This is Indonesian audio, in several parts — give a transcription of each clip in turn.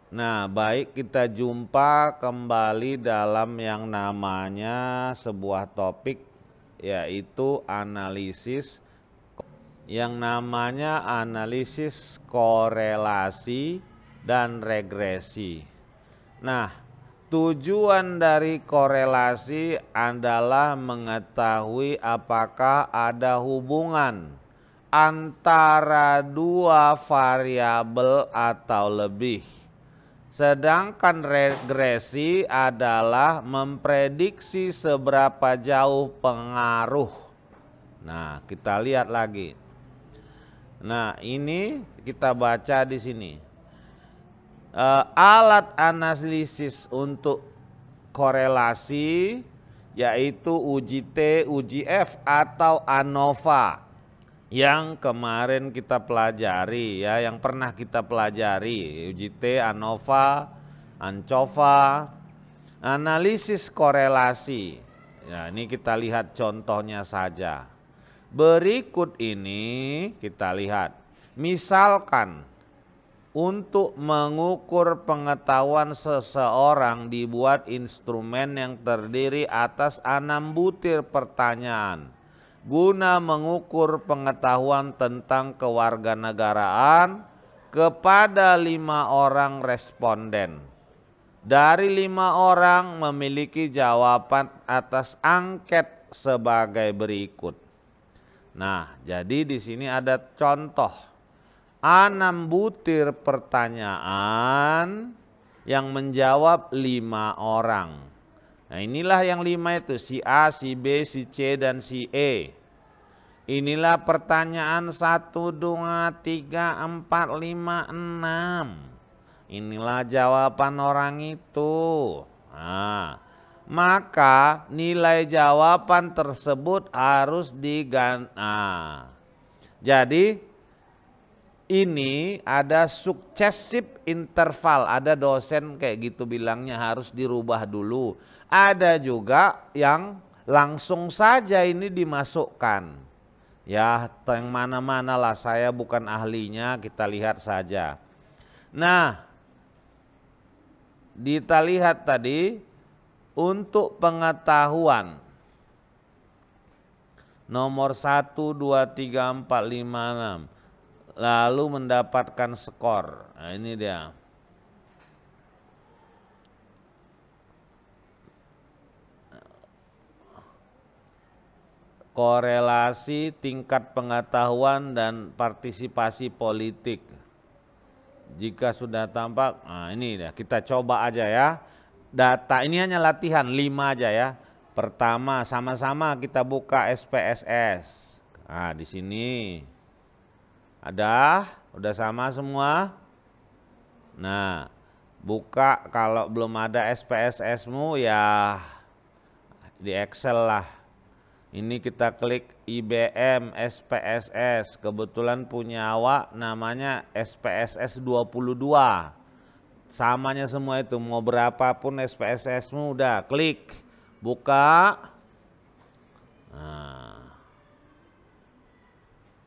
Nah, baik, kita jumpa kembali dalam yang namanya sebuah topik, yaitu analisis korelasi dan regresi. Nah, tujuan dari korelasi adalah mengetahui apakah ada hubungan antara dua variabel atau lebih. Sedangkan regresi adalah memprediksi seberapa jauh pengaruh. Nah, kita lihat lagi. Nah, ini kita baca di sini. Alat analisis untuk korelasi yaitu uji T, uji F atau ANOVA yang kemarin kita pelajari ya, yang pernah kita pelajari, uji T, ANOVA, ANCOVA, analisis korelasi. Ya, ini kita lihat contohnya saja. Berikut ini kita lihat. Misalkan untuk mengukur pengetahuan seseorang dibuat instrumen yang terdiri atas 6 butir pertanyaan guna mengukur pengetahuan tentang kewarganegaraan kepada 5 orang responden. Dari 5 orang memiliki jawaban atas angket sebagai berikut. Nah, jadi di sini ada contoh 6 butir pertanyaan yang menjawab 5 orang. Nah, inilah yang 5 itu, si A, si B, si C, dan si E. Inilah pertanyaan 1, 2, 3, 4, 5, 6. Inilah jawaban orang itu. Nah, maka nilai jawaban tersebut harus diganti. Nah, jadi ini ada successive interval, ada dosen kayak gitu bilangnya harus dirubah dulu. Ada juga yang langsung saja ini dimasukkan. Ya, yang mana-mana lah, saya bukan ahlinya, kita lihat saja. Nah, kita lihat tadi untuk pengetahuan nomor 1, 2, 3, 4, 5, 6. Lalu mendapatkan skor. Nah, ini dia. Korelasi tingkat pengetahuan dan partisipasi politik. Jika sudah tampak, nah ini dia, kita coba aja ya. Data ini hanya latihan 5 aja ya. Pertama, sama-sama kita buka SPSS. Nah, di sini ada, udah sama semua. Nah, buka, kalau belum ada SPSS-mu ya di Excel lah. Ini kita klik IBM SPSS, kebetulan punya awak namanya SPSS 22. Samanya semua itu, mau berapapun SPSS-mu udah klik, buka. Nah,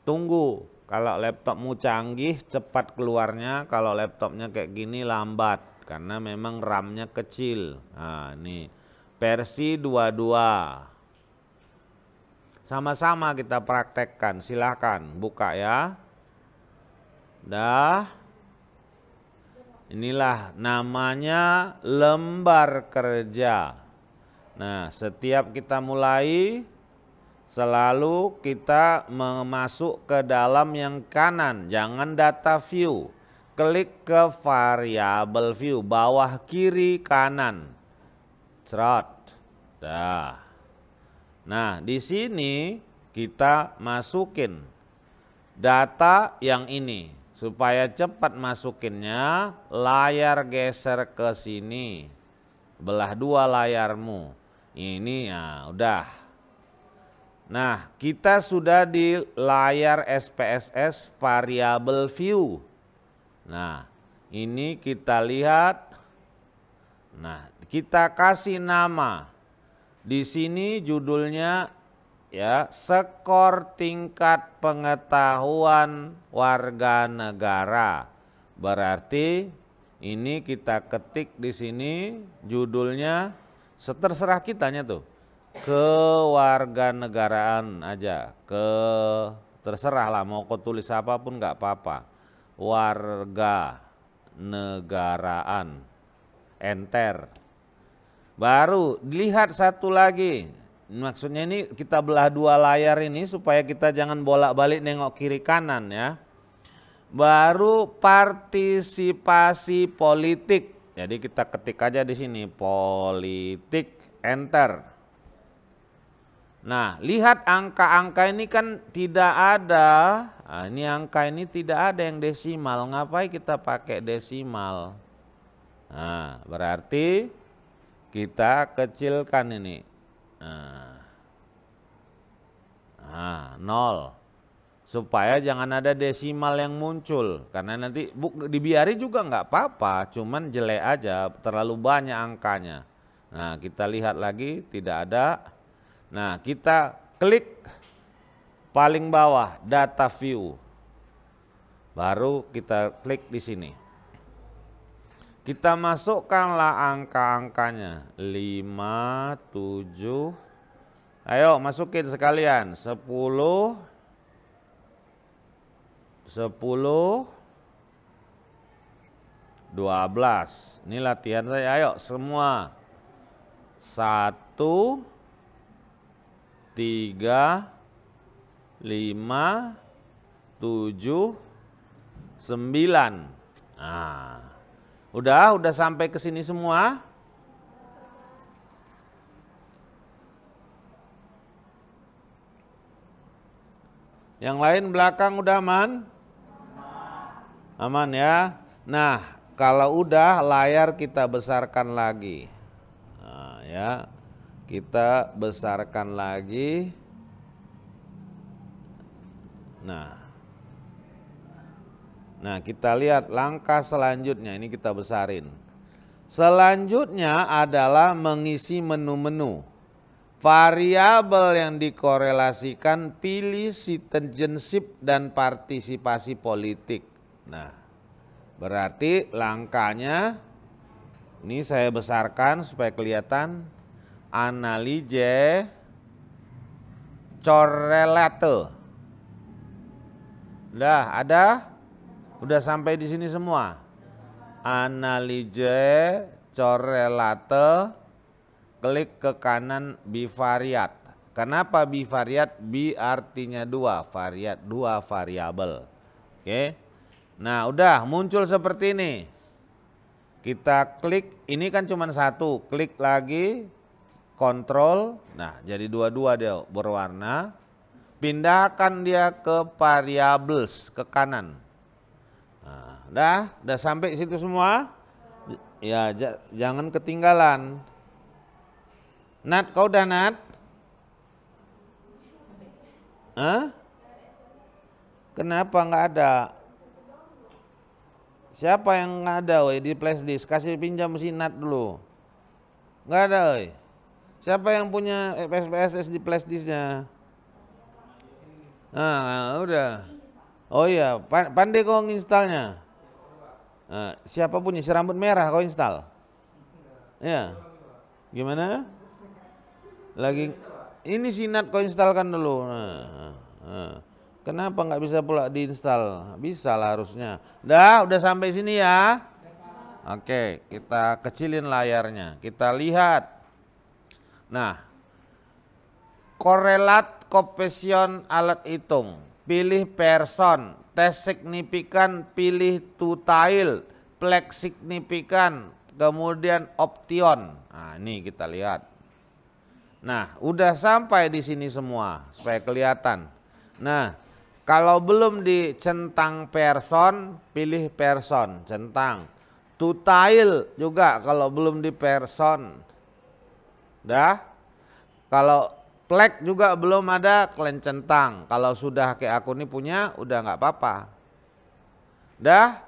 tunggu, kalau laptopmu canggih cepat keluarnya, kalau laptopnya kayak gini lambat karena memang RAM-nya kecil. Nah, ini versi 22. Sama-sama kita praktekkan, silahkan buka ya. Dah. Inilah namanya lembar kerja. Nah, setiap kita mulai, selalu kita masuk ke dalam yang kanan, jangan data view. Klik ke variabel view, bawah kiri kanan. Cerot. Dah. Nah, di sini kita masukin data yang ini. Supaya cepat masukinnya, layar geser ke sini. Belah 2 layarmu. Ini ya, udah. Nah, kita sudah di layar SPSS variable view. Nah, ini kita lihat. Nah, kita kasih nama. Di sini judulnya ya, skor tingkat pengetahuan warga negara. Berarti Ini kita ketik di sini judulnya, terserah kitanya tuh. Kewarganegaraan aja. Terserah lah mau kau tulis apapun nggak apa-apa. Warga negaraan. Enter. Baru dilihat satu lagi. Maksudnya ini kita belah dua layar ini supaya kita jangan bolak-balik nengok kiri kanan ya. Baru partisipasi politik. Jadi kita ketik aja di sini politik, enter. Nah, lihat angka-angka ini kan tidak ada. Nah, ini angka ini tidak ada yang desimal. Ngapain kita pakai desimal? Nah, berarti kita kecilkan ini. Nah, 0. Supaya jangan ada desimal yang muncul. Karena nanti dibiari juga nggak apa-apa. Cuman jelek aja, terlalu banyak angkanya. Nah, kita lihat lagi, tidak ada. Nah, kita klik paling bawah, data view. Baru kita klik di sini. Kita masukkanlah angka-angkanya. 5, 7. Ayo masukin sekalian. 10, 12. Ini latihan saya. Ayo semua. 1, 3, 5, 7, 9. Nah, udah sampai ke sini semua. Yang lain belakang udah aman? Aman ya. Nah, kalau udah layar kita besarkan lagi. Nah, ya. Kita besarkan lagi. Nah, kita lihat langkah selanjutnya. Ini kita besarin. Selanjutnya adalah mengisi menu-menu. Variabel yang dikorelasikan, pilih citizenship dan partisipasi politik. Nah, berarti langkahnya ini saya besarkan supaya kelihatan. Analyse correlate. Udah ada? Udah sampai di sini semua. Analyse correlate. Klik ke kanan bivariat. Kenapa bivariat? Bi artinya dua, variat dua variabel. Oke. Nah, udah muncul seperti ini. Kita klik, ini kan cuma satu, klik lagi, kontrol. Nah, jadi dua-dua dia berwarna. Pindahkan dia ke variables ke kanan. Nah, udah sampai situ semua. Ya, jangan ketinggalan. Nat, kau udah Nat? Hah? Kenapa nggak ada? Siapa yang nggak ada woi di flash disk? Kasih pinjam si Nat dulu. Nggak ada woi. Siapa yang punya PSS di flash disknya? Nah, udah. Oh iya, pandai kau nginstalnya. Nah, siapa punya si rambut merah kau install? Ya. Gimana? Lagi ini si Nat kau instalkan dulu. Kenapa nggak bisa pula diinstal? Bisa lah harusnya. Udah sampai sini ya. Oke, kita kecilin layarnya. Kita lihat. Nah, korelat koefisien alat hitung. Pilih person. Tes signifikan pilih two-tail. Plex signifikan. Kemudian option. Nah, ini kita lihat. Nah, udah sampai di sini semua supaya kelihatan. Nah, kalau belum dicentang person, pilih person, centang. Two-tail juga kalau belum di person. Dah. Kalau plek juga belum ada, kalian centang. Kalau sudah kayak aku ini punya, udah nggak apa-apa. Dah.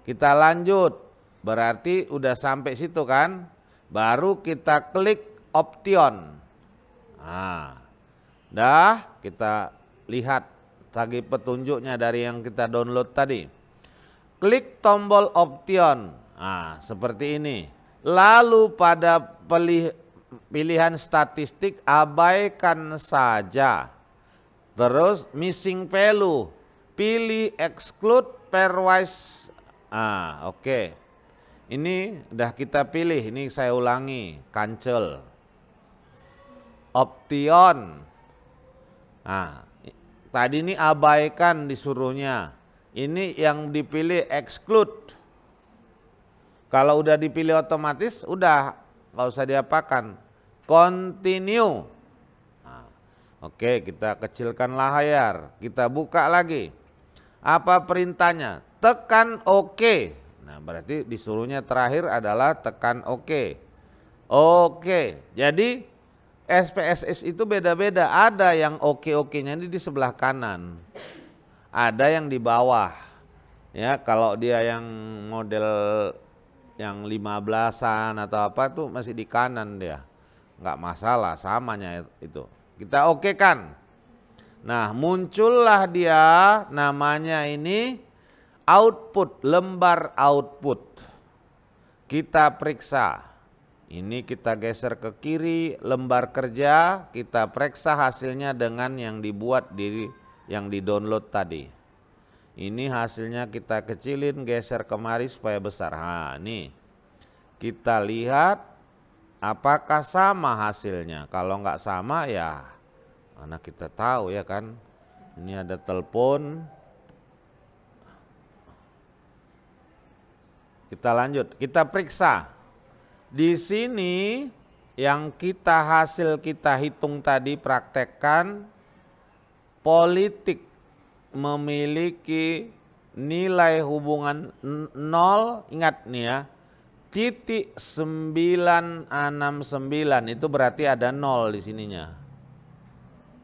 Kita lanjut. Berarti udah sampai situ kan? Baru kita klik option. Nah, dah kita lihat lagi petunjuknya dari yang kita download tadi. Klik tombol option. Nah, seperti ini. Lalu pada pilihan statistik abaikan saja. Terus missing value, pilih exclude pairwise. Oke. Ini udah kita pilih, ini saya ulangi, cancel. Option. Nah, tadi ini abaikan disuruhnya. Ini yang dipilih exclude. Kalau udah dipilih otomatis, udah nggak usah diapakan. Continue. Nah, oke, kita kecilkan layar. Kita buka lagi. Apa perintahnya? Tekan OK. Nah, berarti disuruhnya terakhir adalah tekan OK. Oke, jadi SPSS itu beda-beda. Ada yang OK-OK-nya ini di sebelah kanan. Ada yang di bawah. Ya, kalau dia yang model yang 15-an atau apa tuh masih di kanan dia. Nggak masalah, samanya itu. Kita oke kan. Nah, muncullah dia namanya ini output, lembar output. Kita periksa. Ini kita geser ke kiri, lembar kerja, kita periksa hasilnya dengan yang dibuat yang di-download tadi. Ini hasilnya kita kecilin, geser kemari supaya besar. Nah, nih kita lihat apakah sama hasilnya. Kalau nggak sama ya mana kita tahu ya kan. Ini ada telepon. Kita lanjut, kita periksa. Di sini yang hasil kita hitung tadi praktekkan, politik memiliki nilai hubungan 0, ingat nih ya, titik 969 itu berarti ada 0 di sininya.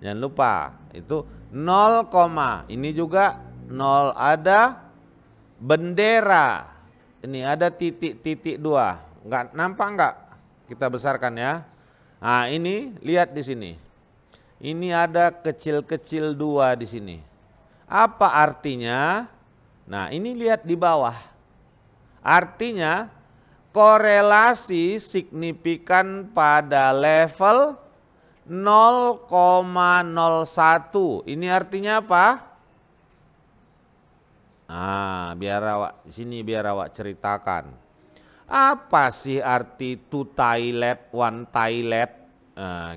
Jangan lupa itu 0, ini juga 0, ada bendera. Ini ada titik-titik 2. Enggak nampak enggak? Kita besarkan ya. Nah, ini lihat di sini. Ini ada kecil-kecil 2 di sini. Apa artinya? Nah, ini lihat di bawah. Artinya korelasi signifikan pada level 0,01. Ini artinya apa? Biar awak ceritakan. Apa sih arti two toilet, one toilet?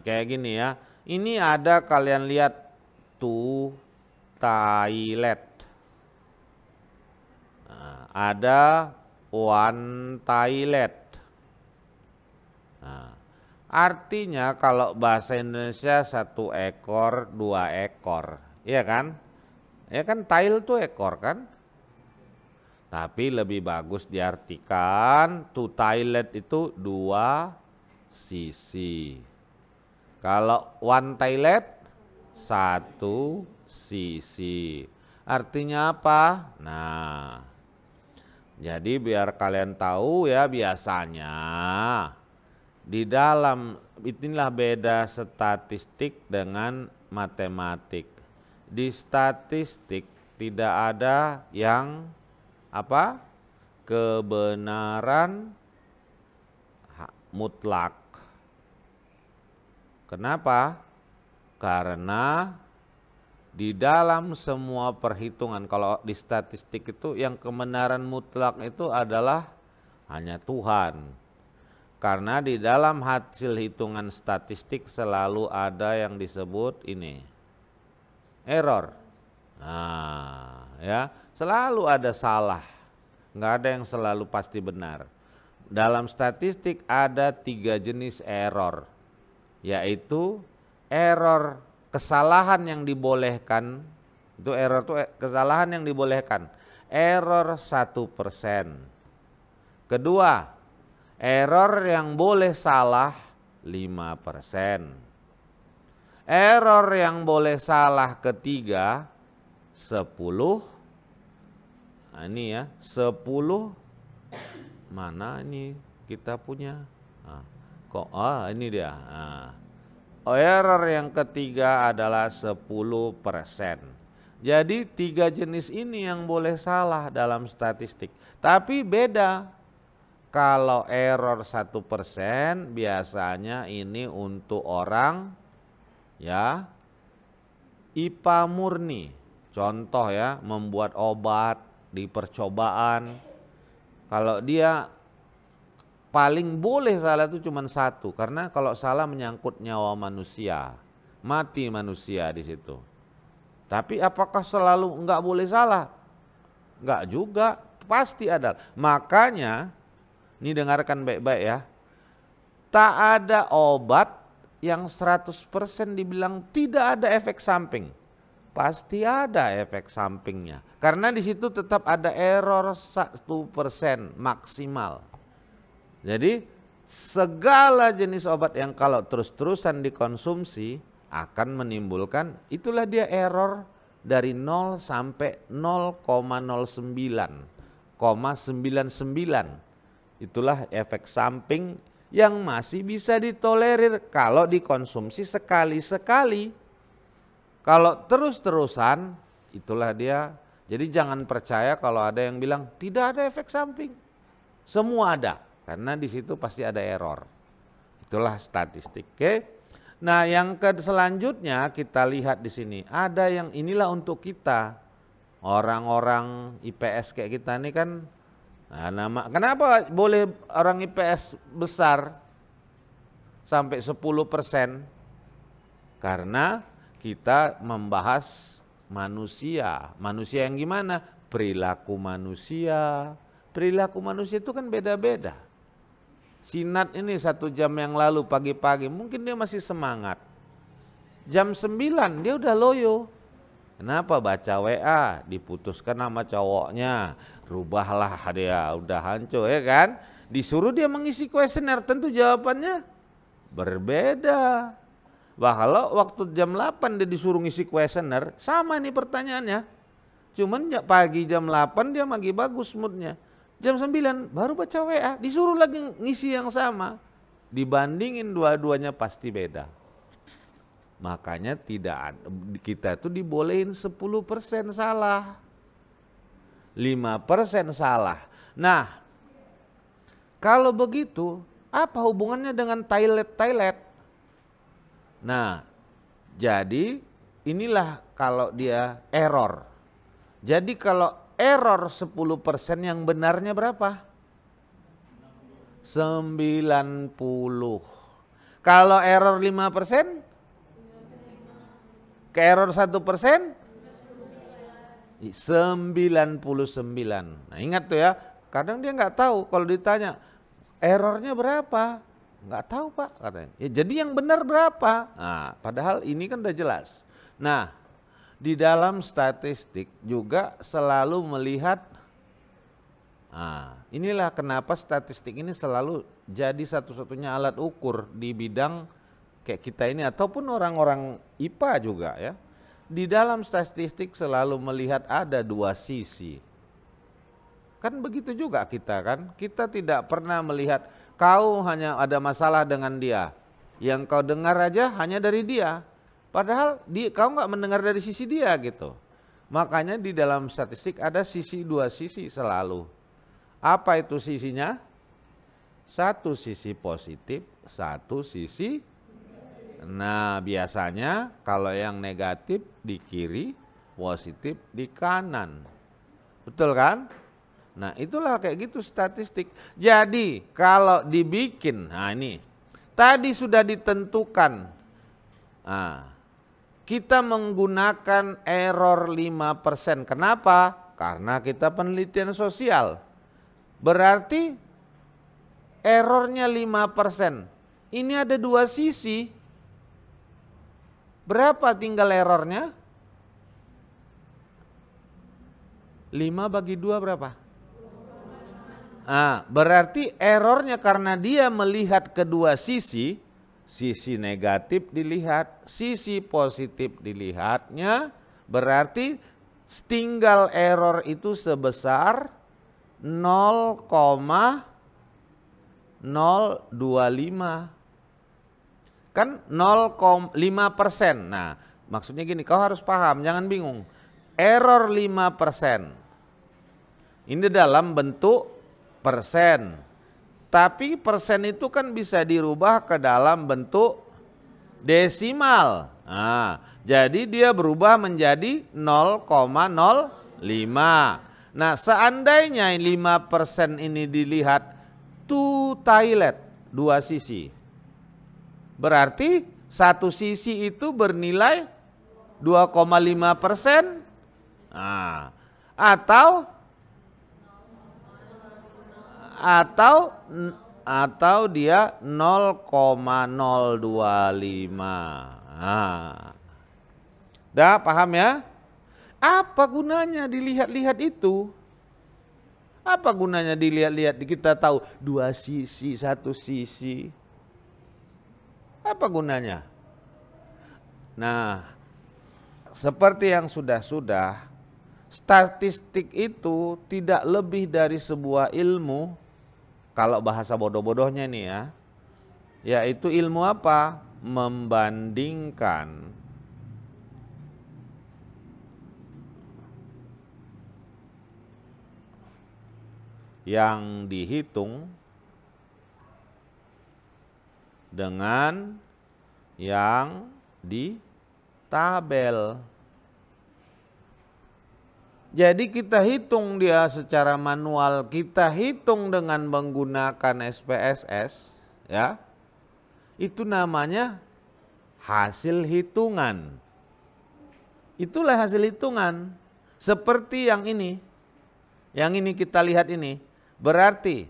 Kayak gini ya. Ini ada kalian lihat two toilet. Ada one toilet. Artinya kalau bahasa Indonesia 1 ekor, 2 ekor. Iya kan? Ya kan tile tuh ekor kan? Tapi lebih bagus diartikan two toilet itu 2 sisi. Kalau one toilet 1 sisi. Artinya apa? Nah, jadi biar kalian tahu ya, biasanya di dalam inilah beda statistik dengan matematik. Di statistik tidak ada yang apa? Kebenaran mutlak. Kenapa? Karena di dalam semua perhitungan, kalau di statistik itu yang kebenaran mutlak itu adalah hanya Tuhan. Karena di dalam hasil hitungan statistik selalu ada yang disebut ini error. Nah, ya, selalu ada salah. Nggak ada yang selalu pasti benar. Dalam statistik ada 3 jenis error, yaitu error kesalahan yang dibolehkan. Itu error itu kesalahan yang dibolehkan. Error 1%. Kedua, error yang boleh salah 5%. Error yang boleh salah ketiga 10. Nah, ini ya 10. Mana ini kita punya? Ini dia. Error yang ketiga adalah 10%. Jadi 3 jenis ini yang boleh salah dalam statistik. Tapi beda. Kalau error 1% biasanya ini untuk orang ya IPA murni. Contoh ya, membuat obat di percobaan. Kalau dia paling boleh salah itu cuma 1, karena kalau salah menyangkut nyawa manusia, mati manusia di situ. Tapi apakah selalu enggak boleh salah? Enggak juga, pasti ada. Makanya, ini dengarkan baik-baik ya, tak ada obat yang 100% dibilang tidak ada efek samping. Pasti ada efek sampingnya. Karena di situ tetap ada error 1% maksimal. Jadi segala jenis obat yang kalau terus-terusan dikonsumsi akan menimbulkan, itulah dia error dari 0 sampai 0,09,99. Itulah efek samping yang masih bisa ditolerir kalau dikonsumsi sekali-sekali. Kalau terus-terusan, itulah dia. Jadi jangan percaya kalau ada yang bilang tidak ada efek samping. Semua ada, karena di situ pasti ada error. Itulah statistik. Oke. Nah, yang selanjutnya kita lihat di sini. Ada yang inilah untuk kita. Orang-orang IPS kayak kita ini kan, kenapa boleh orang IPS besar sampai 10%? Karena kita membahas manusia. Manusia yang gimana? Perilaku manusia. Perilaku manusia itu kan beda-beda. Sinat ini 1 jam yang lalu pagi-pagi, mungkin dia masih semangat. Jam 9 dia udah loyo. Kenapa? Baca WA, diputuskan sama cowoknya. Rubahlah dia, udah hancur ya kan. Disuruh dia mengisi kuesioner, tentu jawabannya berbeda. Wah, kalau waktu jam 8 dia disuruh ngisi kuesioner, sama nih pertanyaannya. Cuman pagi jam 8 dia lagi bagus moodnya. Jam 9 baru baca WA, disuruh lagi ngisi yang sama. Dibandingin dua-duanya pasti beda. Makanya kita tuh dibolehin 10% salah. 5% salah. Nah, kalau begitu apa hubungannya dengan toilet? Nah, jadi inilah kalau dia error. Jadi kalau error 10% yang benarnya berapa? 90. Kalau error 5%? Ke error 1%? 99. Nah, ingat tuh ya, kadang dia nggak tahu kalau ditanya errornya berapa. Nggak tahu Pak katanya. Ya, jadi yang benar berapa? Nah, padahal ini kan udah jelas. Nah, di dalam statistik juga selalu melihat, inilah kenapa statistik ini selalu jadi satu-satunya alat ukur di bidang kayak kita ini ataupun orang-orang IPA juga ya. Di dalam statistik selalu melihat ada 2 sisi. Kan begitu juga kita kan. Kita tidak pernah melihat kau hanya ada masalah dengan dia. Yang kau dengar aja hanya dari dia. Padahal kau nggak mendengar dari sisi dia gitu. Makanya di dalam statistik ada 2 sisi selalu. Apa itu sisinya? 1 sisi positif, 1 sisi. Nah, biasanya kalau yang negatif di kiri, positif di kanan. Betul kan? Nah, itulah kayak gitu statistik. Jadi kalau dibikin, nah ini tadi sudah ditentukan. Nah, kita menggunakan error 5%. Kenapa? Karena kita penelitian sosial. Berarti errornya 5%. Ini ada 2 sisi. Berapa tinggal errornya? 5 bagi 2 berapa? Berarti errornya karena dia melihat kedua sisi negatif dilihat, sisi positif dilihatnya, berarti tinggal error itu sebesar 0,025. Kan 0,5%. Nah, maksudnya gini, kau harus paham, jangan bingung. Error 5%. Ini dalam bentuk persen. Tapi persen itu kan bisa dirubah ke dalam bentuk desimal. Nah, jadi dia berubah menjadi 0,05. Nah, seandainya 5% ini dilihat two toilet, dua sisi. Berarti satu sisi itu bernilai 2,5%. Nah, atau dia 0,025. Nah, dah paham ya? Apa gunanya dilihat-lihat itu? Apa gunanya dilihat-lihat? Kita tahu dua sisi, satu sisi. Apa gunanya? Nah, seperti yang sudah-sudah, statistik itu tidak lebih dari sebuah ilmu, kalau bahasa bodoh-bodohnya nih ya, yaitu ilmu apa? Membandingkan yang dihitung dengan yang di tabel. Jadi kita hitung dia secara manual, kita hitung dengan menggunakan SPSS, ya. Itu namanya hasil hitungan. Itulah hasil hitungan. Seperti yang ini. Yang ini kita lihat ini. Berarti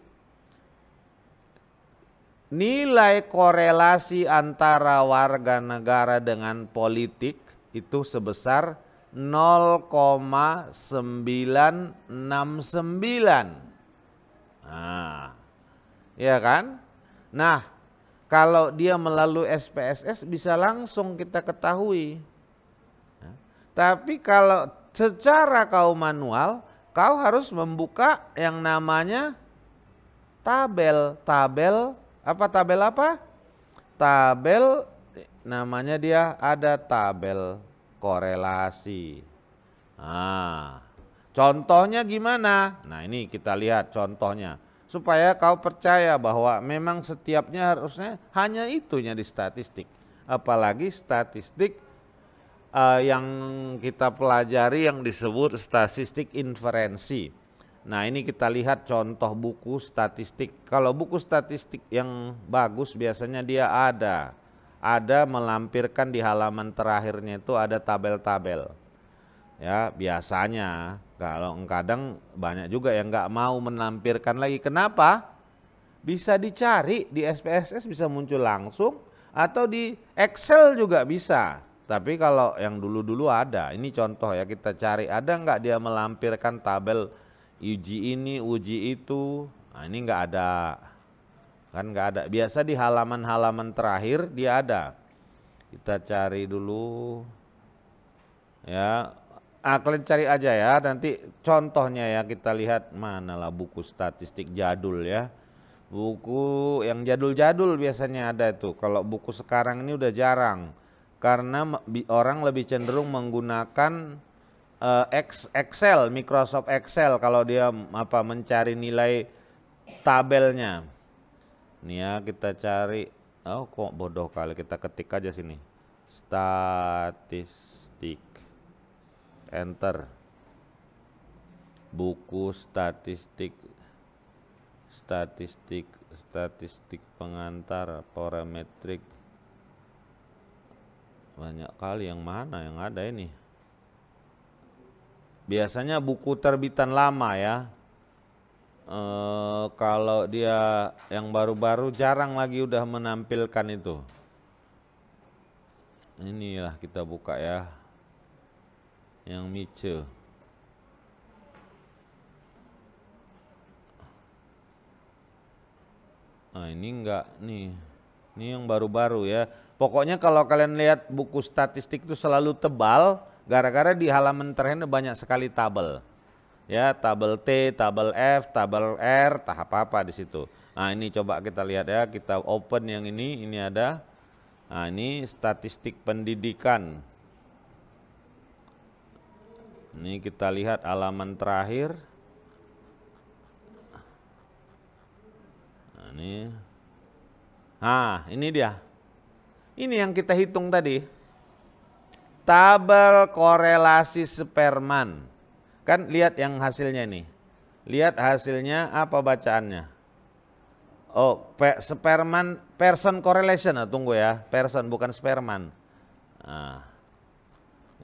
nilai korelasi antara warga negara dengan politik itu sebesar 0,969. Nah, ya kan? Nah, kalau dia melalui SPSS bisa langsung kita ketahui. Tapi kalau secara kau manual, kau harus membuka yang namanya tabel. Tabel apa? Tabel apa? Tabel namanya dia ada tabel korelasi. Nah, contohnya gimana? Nah, ini kita lihat contohnya. Supaya kau percaya bahwa memang setiapnya harusnya hanya itunya di statistik. Apalagi statistik yang kita pelajari yang disebut statistik inferensi. Nah, ini kita lihat contoh buku statistik. Kalau buku statistik yang bagus biasanya dia ada melampirkan di halaman terakhirnya itu ada tabel-tabel. Ya, biasanya kalau kadang banyak juga yang nggak mau menampilkan lagi. Kenapa? Bisa dicari di SPSS, bisa muncul langsung, atau di Excel juga bisa. Tapi kalau yang dulu-dulu ada, ini contoh ya, kita cari ada nggak dia melampirkan tabel uji ini, uji itu. Nah, ini nggak ada. Kan nggak ada. Biasa di halaman-halaman terakhir dia ada. Kita cari dulu. Ya, kalian cari aja ya. Nanti contohnya ya, kita lihat manalah buku statistik jadul ya. Buku yang jadul-jadul biasanya ada itu. Kalau buku sekarang ini udah jarang. Karena orang lebih cenderung menggunakan Excel, Microsoft Excel kalau dia mencari nilai tabelnya. Nih ya, kita cari. Oh, kok bodoh kali, kita ketik aja sini. Statistik. Enter. Buku statistik. Statistik pengantar, parametrik. Banyak kali, yang mana yang ada ini? Biasanya buku terbitan lama ya. Kalau dia yang baru-baru jarang lagi udah menampilkan itu. Inilah kita buka ya, yang Mice. Nah, ini enggak nih, ini yang baru-baru ya. Pokoknya kalau kalian lihat buku statistik itu selalu tebal, gara-gara di halaman terakhir banyak sekali tabel. Ya, tabel T, tabel F, tabel R, tahap apa di situ. Nah, ini coba kita lihat ya, kita open yang ini ada. Nah, ini statistik pendidikan. Ini kita lihat halaman terakhir. Nah, Ini dia. Ini yang kita hitung tadi. Tabel korelasi Spearman. Kan lihat yang hasilnya nih. Lihat hasilnya apa bacaannya. Oh, Spearman person correlation. Tunggu ya, person bukan Spearman.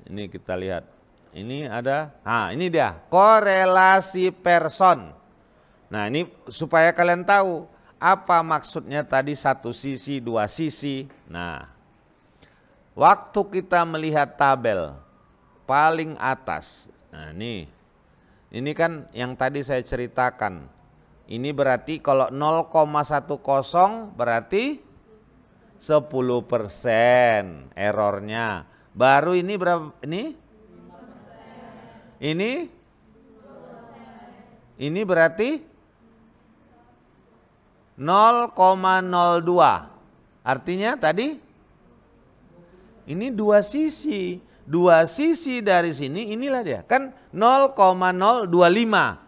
Ini kita lihat. Ini ada, ini dia korelasi person. Nah, ini supaya kalian tahu apa maksudnya tadi satu sisi, dua sisi. Nah, waktu kita melihat tabel paling atas. Nah, ini kan yang tadi saya ceritakan. Ini berarti kalau 0,10 berarti 10% errornya. Baru ini berapa? Ini berarti 0,02. Artinya tadi ini dua sisi. Dua sisi dari sini inilah dia. Kan 0,025.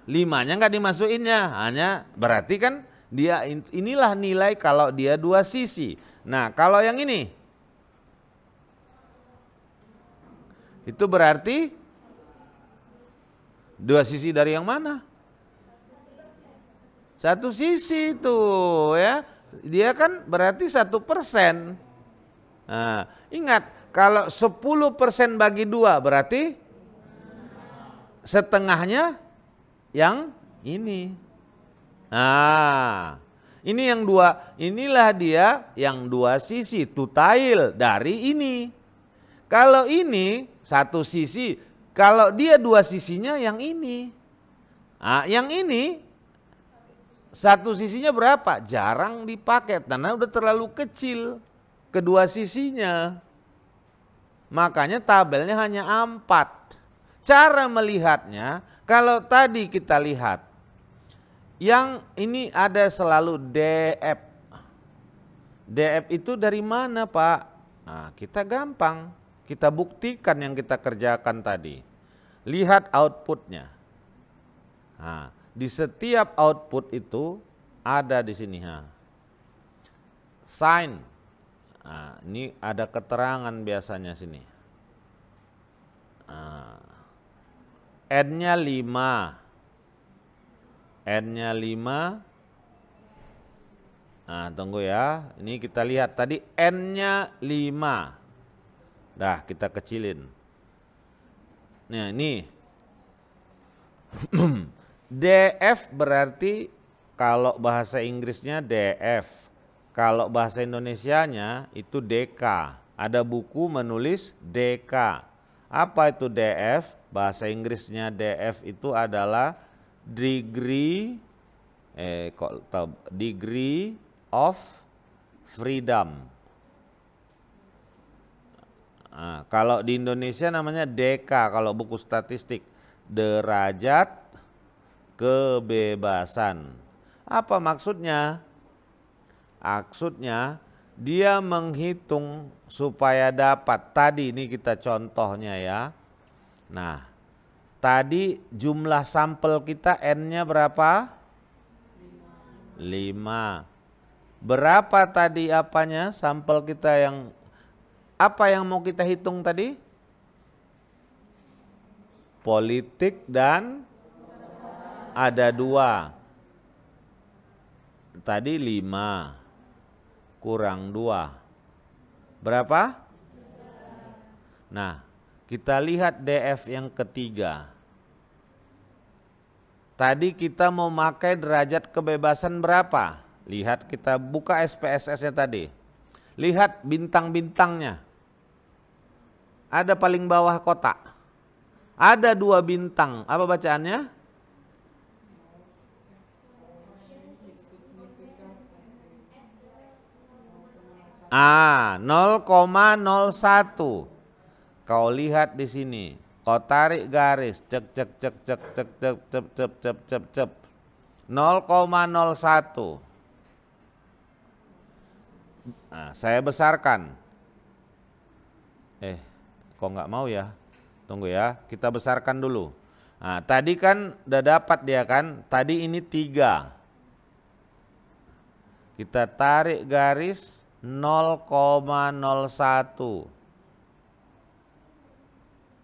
5-nya nggak dimasukinnya. Hanya berarti kan dia inilah nilai kalau dia dua sisi. Nah, kalau yang ini itu berarti dua sisi dari yang mana? Satu sisi itu ya. Dia kan berarti 1%. Nah, ingat kalau 10% bagi 2 berarti setengahnya yang ini. Nah, ini yang dua, inilah dia yang dua sisi, tutail dari ini. Kalau ini satu sisi, kalau dia dua sisinya yang ini. Nah, yang ini satu sisinya berapa? Jarang dipakai karena udah terlalu kecil kedua sisinya. Makanya tabelnya hanya 4. Cara melihatnya, kalau tadi kita lihat yang ini ada selalu DF. DF itu dari mana, Pak? Nah, kita gampang. Kita buktikan yang kita kerjakan tadi. Lihat outputnya. Nah, di setiap output itu ada di sini. Sign. Nah, ini ada keterangan biasanya sini. N-nya 5. N-nya 5. Nah, tunggu ya. Ini kita lihat tadi N-nya 5. Dah, kita kecilin. Nah, ini DF berarti kalau bahasa Inggrisnya DF. Kalau bahasa Indonesianya itu DK. Ada buku menulis DK. Apa itu DF? Bahasa Inggrisnya DF itu adalah degree degree of freedom. Nah, kalau di Indonesia namanya DK kalau buku statistik, derajat kebebasan. Apa maksudnya? Maksudnya dia menghitung supaya dapat, tadi ini kita contohnya ya. Nah, tadi jumlah sampel kita N-nya berapa? 5. Berapa tadi apanya sampel kita yang apa yang mau kita hitung tadi? Politik dan ada 2. Tadi 5 kurang 2. Berapa? Nah, kita lihat DF yang ketiga. Tadi kita mau pakai derajat kebebasan berapa? Lihat, kita buka SPSS-nya tadi. Lihat bintang-bintangnya. Ada paling bawah kotak. Ada 2 bintang. Apa bacaannya? 0,01. Kau lihat di sini. Kau tarik garis. Cek cek cek cek cek cek cek cek cek cek cek. 0,01. Nah, saya besarkan. Kok nggak mau ya? Tunggu ya, kita besarkan dulu. Nah, tadi kan udah dapat dia kan, tadi ini 3. Kita tarik garis 0,01.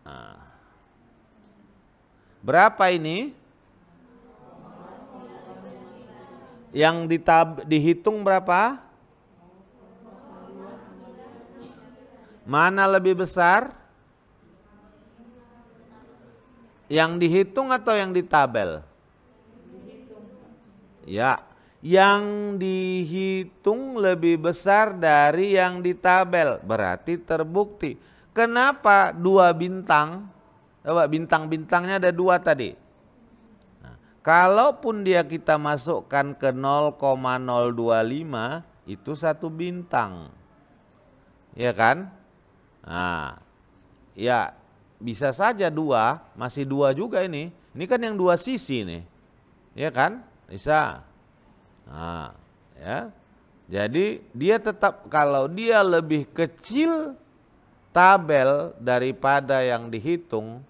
Nah. Berapa ini? Yang dihitung berapa? Mana lebih besar? Yang dihitung atau yang ditabel? Ya, yang dihitung lebih besar dari yang ditabel. Berarti terbukti. Kenapa 2 bintang? Coba bintang-bintangnya ada 2 tadi. Nah, kalaupun dia kita masukkan ke 0,025 itu 1 bintang. Ya kan? Nah, ya bisa saja 2, masih 2 juga ini. Ini kan yang 2 sisi nih. Ya kan? Bisa. Nah, ya. Jadi dia tetap, kalau dia lebih kecil tabel daripada yang dihitung,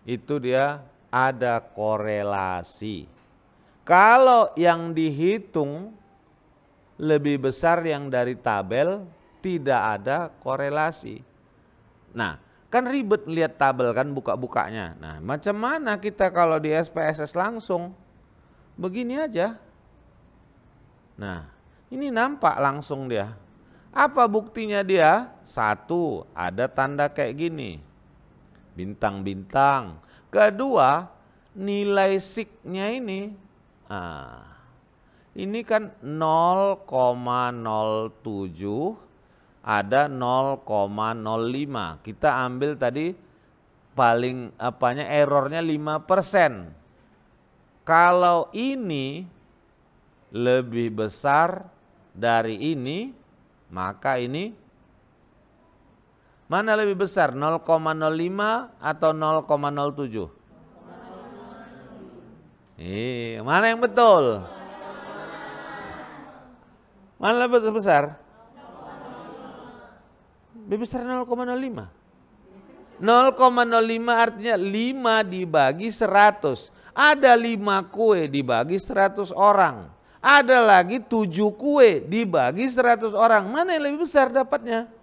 itu dia ada korelasi. Kalau yang dihitung lebih besar yang dari tabel, tidak ada korelasi. Nah, kan ribet lihat tabel kan, buka-bukanya. Nah, macam mana kita kalau di SPSS langsung? Begini aja. Nah, ini nampak langsung dia. Apa buktinya dia? 1, ada tanda kayak gini. Bintang-bintang. Kedua, nilai siknya ini. Nah, ini kan 0,07, ada 0,05. Kita ambil tadi paling errornya 5%. Kalau ini lebih besar dari ini, maka ini mana lebih besar, 0,05 atau 0,07? Mana yang betul? Mana lebih besar? Lebih besar 0,05. 0,05 artinya 5 dibagi 100. Ada 5 kue dibagi 100 orang. Ada lagi 7 kue dibagi 100 orang. Mana yang lebih besar dapatnya?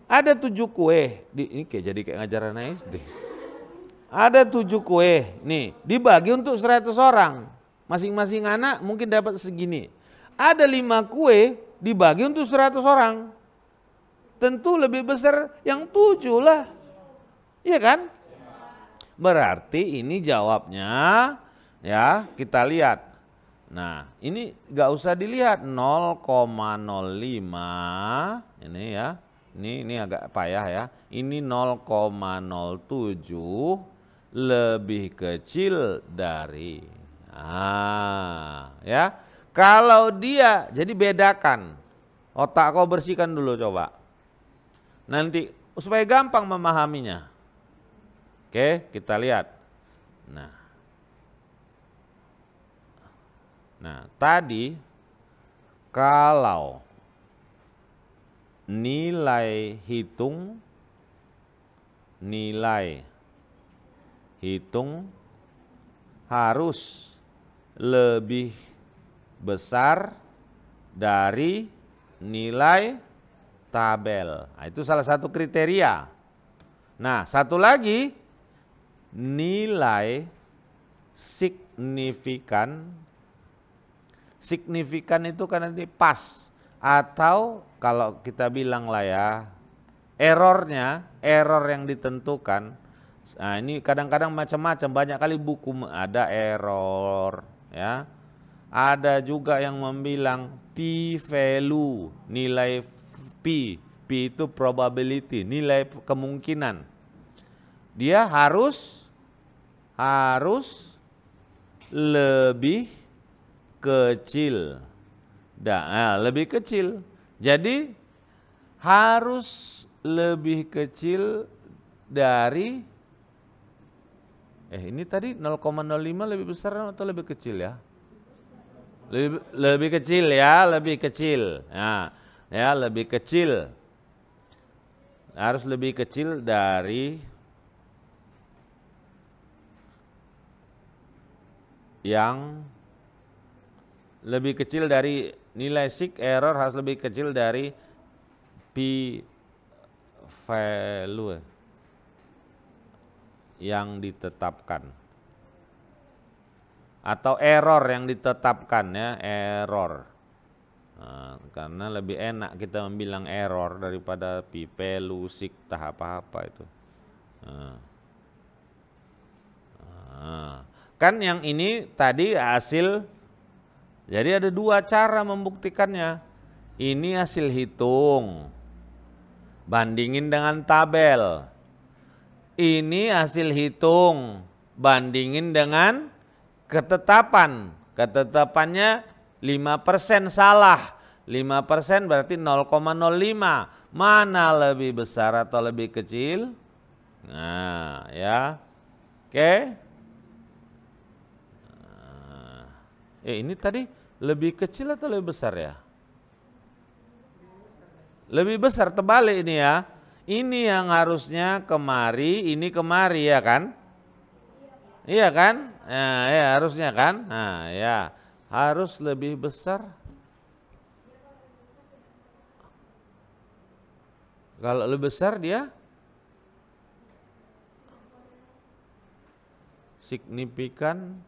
Ada 7 kue, ini jadi kayak ngajaran SD. Ada 7 kue, nih dibagi untuk 100 orang. Masing-masing anak mungkin dapat segini. Ada 5 kue dibagi untuk 100 orang. Tentu lebih besar yang 7 lah. Iya kan? Berarti ini jawabnya, ya kita lihat. Nah ini gak usah dilihat 0,05 ini ya. Ini agak payah ya. Ini 0,07 lebih kecil dari. Ya. Kalau dia, jadi bedakan. Otak kau bersihkan dulu coba. Nanti supaya gampang memahaminya. Oke, kita lihat. Nah, tadi kalau nilai hitung harus lebih besar dari nilai tabel. Nah, itu salah satu kriteria. Nah, satu lagi, nilai signifikan. Signifikan itu kan nanti pas, atau kalau kita bilang lah ya, error yang ditentukan. Nah, ini kadang-kadang macam-macam, banyak kali buku ada error ya. Ada juga yang membilang p-value, nilai p itu probability, nilai kemungkinan. Dia harus lebih kecil. Lebih kecil. Jadi harus lebih kecil dari ini tadi 0,05 lebih besar atau lebih kecil ya? Lebih kecil ya, lebih kecil. Nah, ya lebih kecil. Harus lebih kecil dari yang lebih kecil dari nilai sig error harus lebih kecil dari p-value yang ditetapkan atau error yang ditetapkan ya, error. Nah, karena lebih enak kita membilang error daripada p-value sig apa-apa itu. Kan yang ini tadi hasil, jadi ada dua cara membuktikannya. Ini hasil hitung, bandingin dengan tabel. Ini hasil hitung, bandingin dengan ketetapan. Ketetapannya 5% salah. 5% berarti 0,05. Mana lebih besar atau lebih kecil? Nah, ya. Oke. Ini tadi lebih kecil atau lebih besar ya? Lebih besar, terbalik ini ya. Ini yang harusnya kemari, ini kemari ya kan? Iya kan? Nah, ya harusnya kan? Nah, ya. Harus lebih besar. Kalau lebih besar dia signifikan.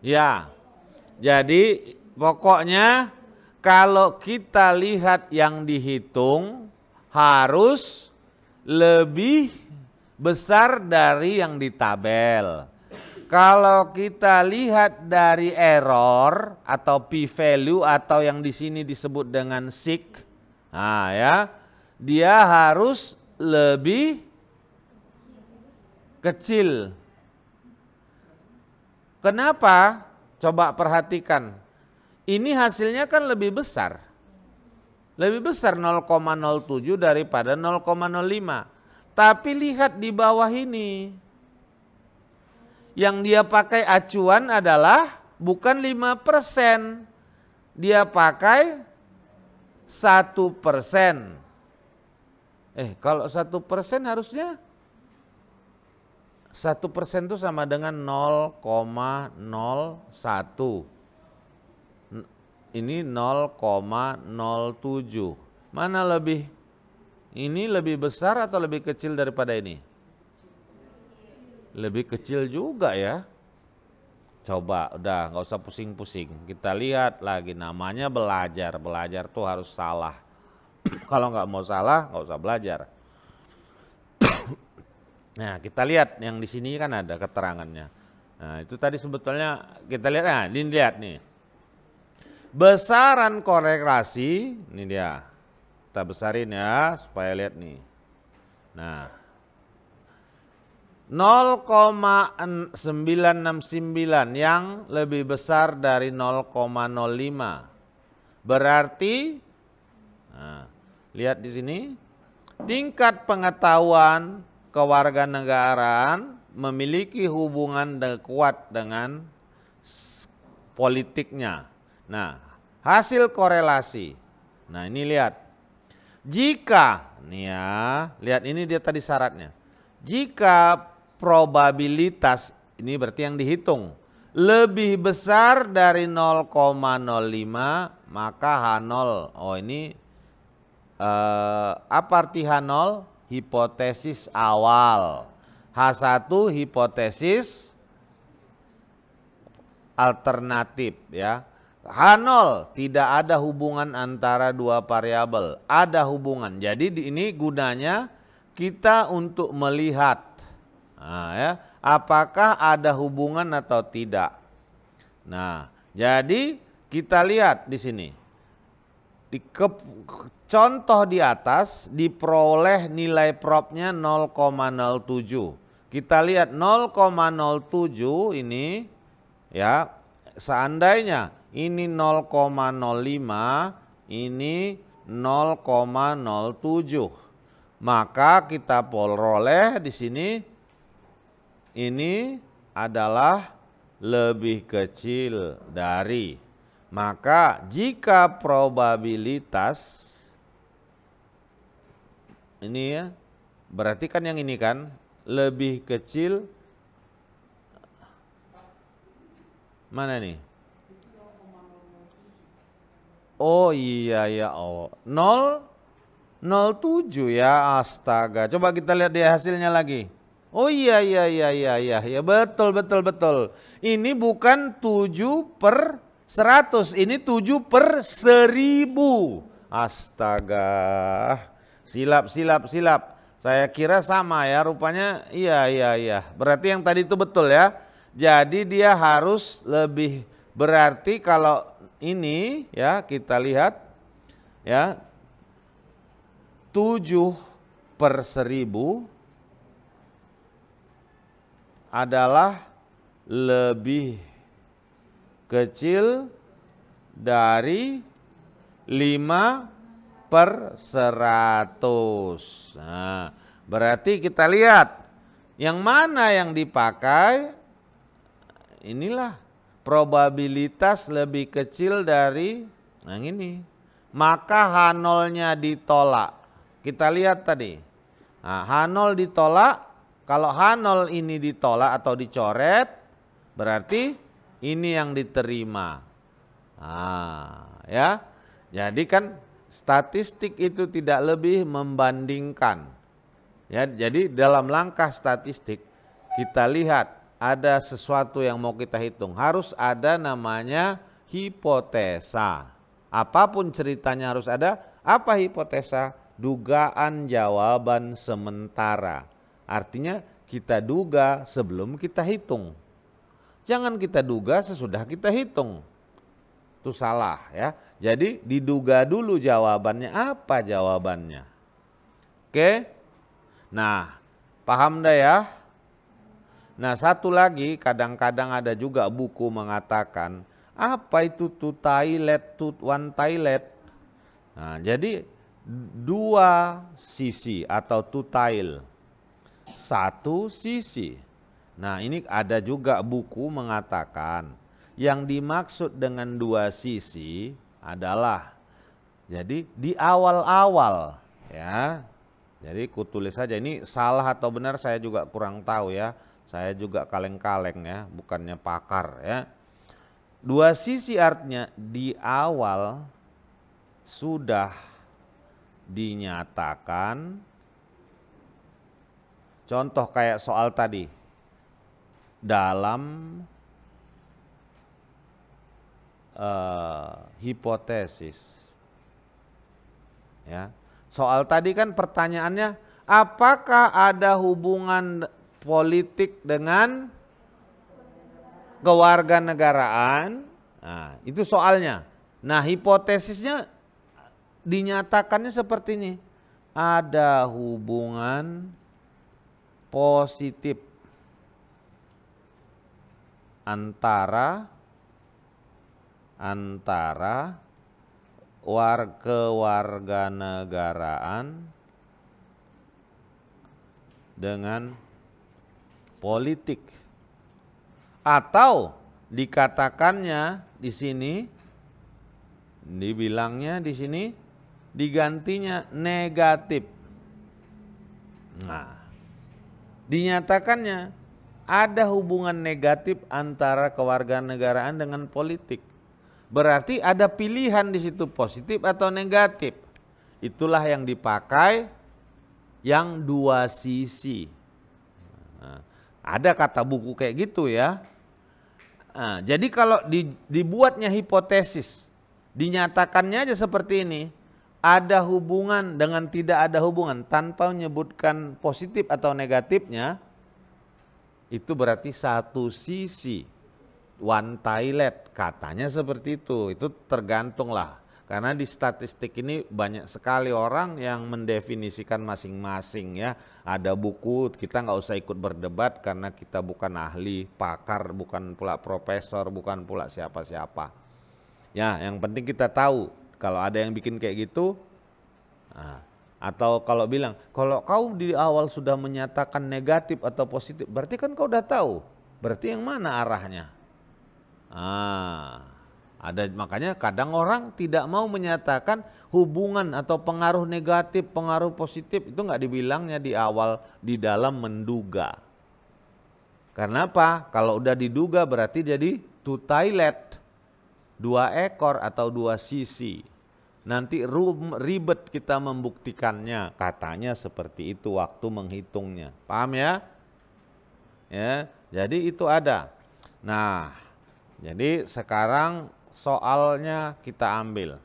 Ya, jadi pokoknya kalau kita lihat yang dihitung harus lebih besar dari yang di tabel. Kalau kita lihat dari error atau p-value atau yang di sini disebut dengan sig, nah ya, dia harus lebih kecil. Kenapa? Coba perhatikan. Ini hasilnya kan lebih besar. Lebih besar 0,07 daripada 0,05. Tapi lihat di bawah ini. Yang dia pakai acuan adalah bukan 5%. Dia pakai 1%. Kalau 1% harusnya 1% itu sama dengan 0,01. Ini 0,07. Mana lebih? Ini lebih besar atau lebih kecil daripada ini? Lebih kecil juga ya. Coba, udah nggak usah pusing-pusing. Kita lihat lagi, namanya belajar. Belajar tuh harus salah. Kalau nggak mau salah, nggak usah belajar. Nah, kita lihat yang di sini kan ada keterangannya. Nah, itu tadi sebetulnya kita lihat, nah ini lihat nih. Besaran korelasi, ini dia. Kita besarin ya supaya lihat nih. Nah, 0,969 yang lebih besar dari 0,05. Berarti, nah, lihat di sini, tingkat pengetahuan kewarganegaraan memiliki hubungan kuat dengan politiknya. Nah, hasil korelasi. Nah, ini lihat. Jika, nih ya, lihat ini dia tadi syaratnya. Jika probabilitas, ini berarti yang dihitung, lebih besar dari 0,05, maka H0. Oh, ini apa arti H0? Hipotesis awal. H1 hipotesis alternatif ya. H0 tidak ada hubungan antara dua variabel, ada hubungan. Jadi ini gunanya kita untuk melihat ya, apakah ada hubungan atau tidak. Nah, jadi kita lihat di sini. Contoh di atas diperoleh nilai probnya 0,07. Kita lihat 0,07 ini ya, seandainya ini 0,05, ini 0,07. Maka kita peroleh di sini ini adalah lebih kecil dari. Maka jika probabilitas ini ya, berarti kan yang ini kan lebih kecil, mana nih? Oh iya ya, oh 0,07 ya, astaga. Coba kita lihat di hasilnya lagi. Oh iya ya, betul. Ini bukan 7/100, ini 7/1000. Astaga. Silap. Saya kira sama ya, rupanya iya. Berarti yang tadi itu betul ya. Jadi dia harus lebih, berarti kalau ini ya kita lihat ya 7/1000 adalah lebih kecil dari 5/100. Nah, berarti kita lihat yang mana yang dipakai, inilah probabilitas lebih kecil dari yang ini. Maka H0-nya ditolak. Kita lihat tadi. Nah, H0 ditolak. Kalau H0 ini ditolak atau dicoret, berarti ini yang diterima. Nah, ya. Jadi kan statistik itu tidak lebih membandingkan. Ya, jadi dalam langkah statistik kita lihat ada sesuatu yang mau kita hitung. Harus ada namanya hipotesa. Apapun ceritanya harus ada. Apa hipotesa? Dugaan jawaban sementara. Artinya kita duga sebelum kita hitung. Jangan kita duga sesudah kita hitung. Itu salah ya. Jadi diduga dulu jawabannya, apa jawabannya. Oke. Nah, paham dah ya? Nah, satu lagi, kadang-kadang ada juga buku mengatakan, apa itu two toilet, one toilet. Nah, jadi dua sisi atau two tile, satu sisi. Nah, ini ada juga buku mengatakan yang dimaksud dengan dua sisi adalah, jadi di awal-awal ya. Jadi kutulis saja, ini salah atau benar saya juga kurang tahu ya. Saya juga kaleng-kaleng ya, bukannya pakar ya. Dua sisi artinya di awal sudah dinyatakan, contoh kayak soal tadi, dalam hipotesis ya. Soal tadi kan pertanyaannya, apakah ada hubungan politik dengan kewarganegaraan? Nah, itu soalnya. Nah, hipotesisnya dinyatakannya seperti ini. Ada hubungan positif antara kewarganegaraan dengan politik. Atau dikatakannya di sini, dibilangnya di sini, digantinya negatif. Nah, dinyatakannya ada hubungan negatif antara kewarganegaraan dengan politik. Berarti ada pilihan di situ, positif atau negatif. Itulah yang dipakai yang dua sisi. Nah, ada kata buku kayak gitu ya. Nah, jadi kalau dibuatnya hipotesis, dinyatakannya aja seperti ini, ada hubungan dengan tidak ada hubungan tanpa menyebutkan positif atau negatifnya, itu berarti satu sisi, one toilet, katanya seperti itu tergantung lah. Karena di statistik ini banyak sekali orang yang mendefinisikan masing-masing ya. Ada buku, kita nggak usah ikut berdebat karena kita bukan ahli, pakar, bukan pula profesor, bukan pula siapa-siapa. Ya, yang penting kita tahu kalau ada yang bikin kayak gitu, nah, atau kalau bilang, kalau kau di awal sudah menyatakan negatif atau positif, berarti kan kau udah tahu, berarti yang mana arahnya? Ah, Makanya kadang orang tidak mau menyatakan hubungan atau pengaruh negatif, pengaruh positif itu nggak dibilangnya di awal, di dalam menduga. Karena apa? Kalau udah diduga berarti jadi two toilet, 2 ekor atau 2 sisi. Nanti ribet kita membuktikannya, katanya seperti itu waktu menghitungnya. Paham ya? Ya, jadi itu ada. Nah, jadi sekarang soalnya kita ambil.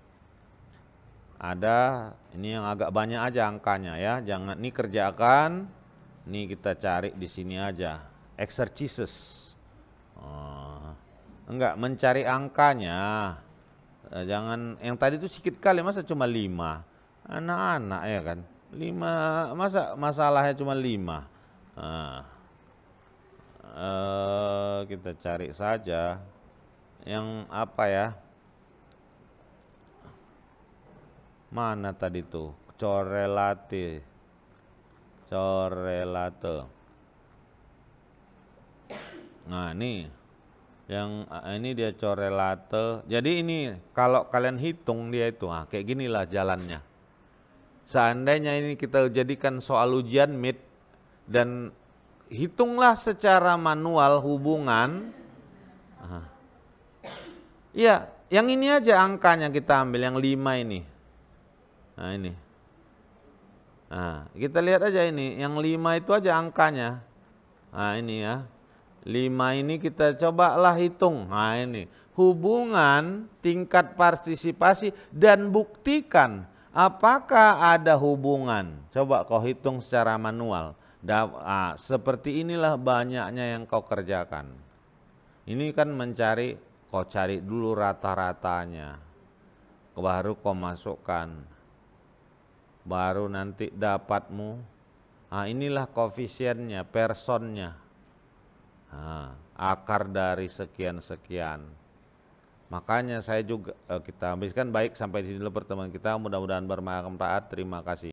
Ada ini yang agak banyak aja angkanya ya. Jangan ini kerjakan. Ini kita cari di sini aja. Exercises. Enggak, mencari angkanya. Jangan yang tadi itu sedikit kali, masa cuma 5. Anak-anak ya kan. 5, masa masalahnya cuma 5. Kita cari saja yang apa ya? Mana tadi tuh? Correlate. Nah, ini dia correlate. Jadi ini kalau kalian hitung dia itu, kayak ginilah jalannya. Seandainya ini kita jadikan soal ujian MIT dan hitunglah secara manual hubungan. Iya, yang ini aja angkanya kita ambil, yang 5 ini. Nah ini. Nah, kita lihat aja ini, yang 5 itu aja angkanya. Nah ini ya. 5 ini kita cobalah hitung. Nah ini, hubungan tingkat partisipasi dan buktikan apakah ada hubungan. Coba kau hitung secara manual. Seperti inilah banyaknya yang kau kerjakan. Ini kan mencari, kau cari dulu rata-ratanya. Baru kau masukkan. Baru nanti dapatmu. Inilah koefisiennya, personnya. Akar dari sekian-sekian. Makanya saya juga kita habiskan. Baik, sampai di sini dulu pertemuan kita. Mudah-mudahan bermanfaat. Terima kasih.